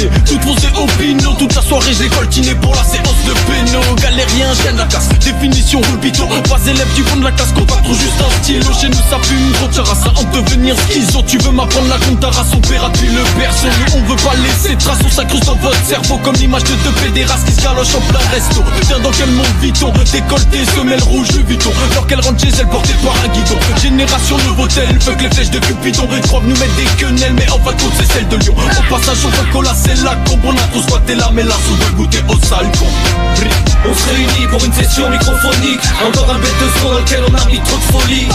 gratiné. Toute foncée au pinot, toute la soirée je l'ai coltiné pour la séance de péno. Galérien, chien de la casse, définition roule bito. Pas élève du fond de la classe, qu'on pas trop juste un stylo. Chez nous ça pue une grosse charasse en devenir schizo. Tu veux m'apprendre la compte à race, on paiera depuis le berceau. Nous on veut pas laisser trace, on s'incruste dans votre cerveau. Comme l'image de deux pédérastes qui se galochent en plein resto. Tiens dans quel monde vit-on? Décolleté, semelle rouge, le Vuitton. Alors qu'elle rentre chez elle portée par un guidon. Génération nouveau tel, fuck les flèches de Cupidon. Ils croient nous mettre des quenelles, mais en fin de compte c'est celle de Lyon. Au passage on veut colasser la combe. On a tous squatté là, mais là on veut goûter au sale con. On se réunit pour une session microphonique. Encore un bête de son dans lequel on a mis trop de folie.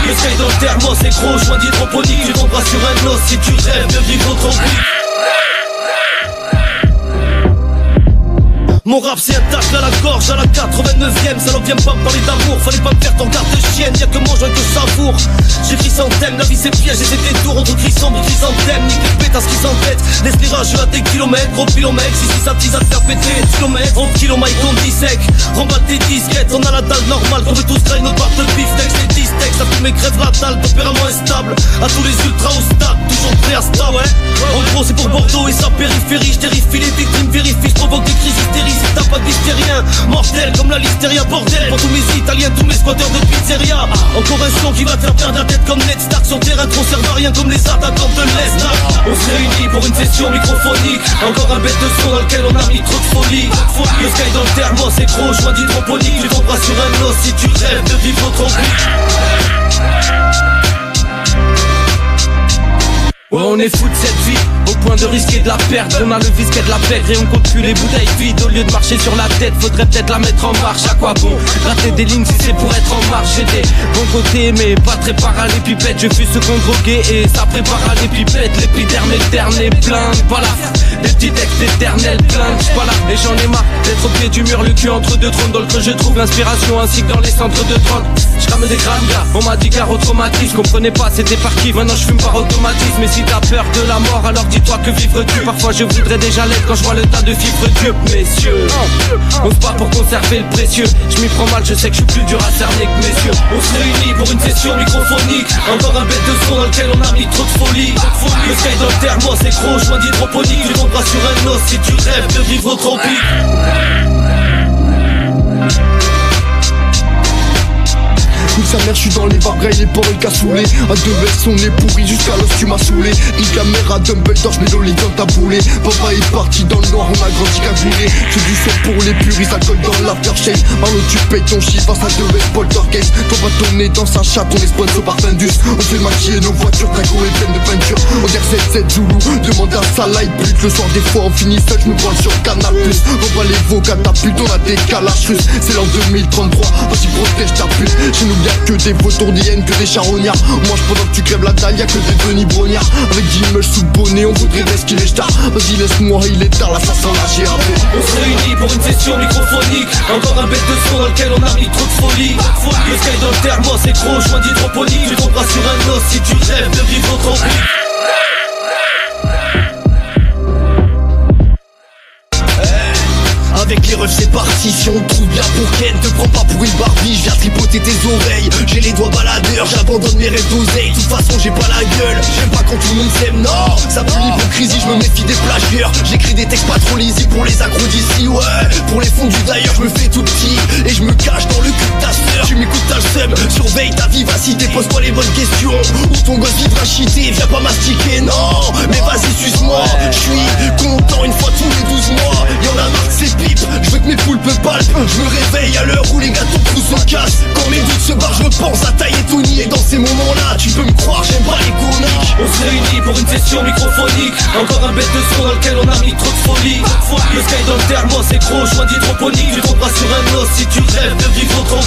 Le sky dans le thermos c'est gros, joint d'hydroponique. Tu tomberas sur un os si tu rêves de vivre autrement. Mon rap c'est un tacle à la gorge à la 89ème. Ça n'en vient pas me parler d'amour, fallait pas me faire ton garde de chienne. Y'a que moi joint que savoure. J'écris sans thème, la vie c'est piège et c'est des tours. Entre cris sombres, cris sans thème. Nique les pétasses qui s'entêtent. Laisse les rageux à des kilomètres. Gros pilomètres, si ça tease à te faire péter kilomètres. En kilomètres on dissèque. Remballe tes disquettes, on a la dalle normale. Qu'on veut tous grailler notre barre de beefsteak. Les distex, ça fume et crève la dalle. Tempérament instable, à tous les ultras au stade. Toujours prêt à star, ouais. En gros c'est pour Bordeaux et sa périphérie. J'terrifie les victimes, vérifie, j'provoque des crises hystériques. Si t'as pas de l'hystérien, mortel comme la listeria bordel. Pour tous mes italiens, tous mes squatteurs de pizzeria. Encore un son qui va te faire perdre la tête comme Ned Stark. Sur terrain trop servent à rien comme les attaquants de l'Est. On se réunit pour une session microphonique. Encore un bête de son dans lequel on a mis trop de folie. Le sky dans le thermos c'est gros, joint d'hydroponique. Tu tomberas sur un os si tu rêves de vivre autrement. Ouais on est fou de cette vie, au point de risquer de la perdre. On a le visquet de la pègre et on compte plus les bouteilles vides. Au lieu de marcher sur la tête, faudrait peut-être la mettre en marche. À quoi bon rater des lignes si c'est pour être en marche? J'ai des bons côtés mais pas très à l'épipète. Je fus ce qu'on droguait et ça prépare à l'épipète. L'épiderme éternel plein de balafres, des petits textes éternels plein de voilà. Et j'en ai marre d'être au pied du mur, le cul entre deux trônes. Dans le creux je trouve l'inspiration ainsi que dans les centres de drogue. Je rame des grammes gars, on m'a dit gare au traumatisme. Je comprenais pas c'était par kiff, maintenant je fume par automatisme. Mais si t'as peur de la mort alors dis-toi que vivre Dieu. Parfois je voudrais déjà l'être quand je vois le tas de fibres Dieu. Messieurs, on se bat pour conserver le précieux. Je m'y prends mal, je sais que je suis plus dur à cerner que messieurs. On se réunit pour une session microphonique. Encore un bête de son dans lequel on a mis trop de folie. Le sky dans le thermos c'est gros, joint d'hydroponique. Tu tomberas sur un os si tu rêves de vivre au tropique. Toute sa mère, j'suis dans les barbres, les porcs et le cassoulet. À deux vestes, on est pourri, jusqu'à l'os tu m'as saoulé. Une caméra Dumbledore, j'mets l'olé dans ta boulée. Papa est parti dans le noir, on a grandi cagoulé. C'est du son pour les puristes, ça colle dans l'aftershave. Marlo tu payes ton chiffre, face à deux vestes, poltergeist. Ton bâtonnet dans sa chatte, on est sponsor par Findus. On fait maquiller nos voitures, Draco est pleine de peinture. On dirait 7-7 Zoulou, demande à sa light but. Le soir des fois on finit seul, j'me branle sur Canal+. On va les vos catapultes, on a des calages russes. C'est l'an 2033, vas-y protège ta pute. Chez nous y'a que des vautourniennes, que des charognards. Mange pendant que tu crèves la dalle, y'a que des Denis Brognard. Avec 10 meufs sous le bonnet, on voudrait l'esquiver tard. Vas-y laisse-moi, il est tard, là ça sent la GAP. On se réunit pour une session microphonique. Encore un bête de son dans lequel on a mis trop de folie. Le sky dans le thermos c'est gros, joint d'hydroponique. Tu tomberas sur un os si tu rêves de vivre autrement. Avec les refs c'est parti, si on trouve bien pour Ken. Te prends pas pour une Barbie, je viens tripoter tes oreilles. J'ai les doigts baladeurs, j'abandonne mes rêves d'oseille. De toute façon j'ai pas la gueule, j'aime pas quand tout le monde s'aime, non. Ça pue l'hypocrisie, je me méfie des plagieurs. J'écris des textes pas trop lisibles pour les agros d'ici, ouais. Pour les fondus d'ailleurs, je me fais tout petit et je me cache dans le cul de ta sœur. Tu m'écoutes, t'as le seum, surveille ta vivacité. Pose-toi les bonnes questions, où ton gosse vivra chiter. Viens pas mastiquer, non, mais vas-y suce-moi. J'suis content une fois tous les 12 mois. Y'en a marre de ces pipes, je veux que mes poulpes palpent. Je me réveille à l'heure où les gâteaux poussent se cassent. Quand mes doutes se barrent, je pense à tailler Tony. Et dans ces moments-là, tu peux me croire, j'aime pas les courniques. On se réunit pour une session microphonique. Encore un bête de son dans lequel on a mis trop de folie. Le sky dans le thermos c'est gros, joint d'hydroponique. Tu tomberas sur un os si tu rêves de vivre autrement.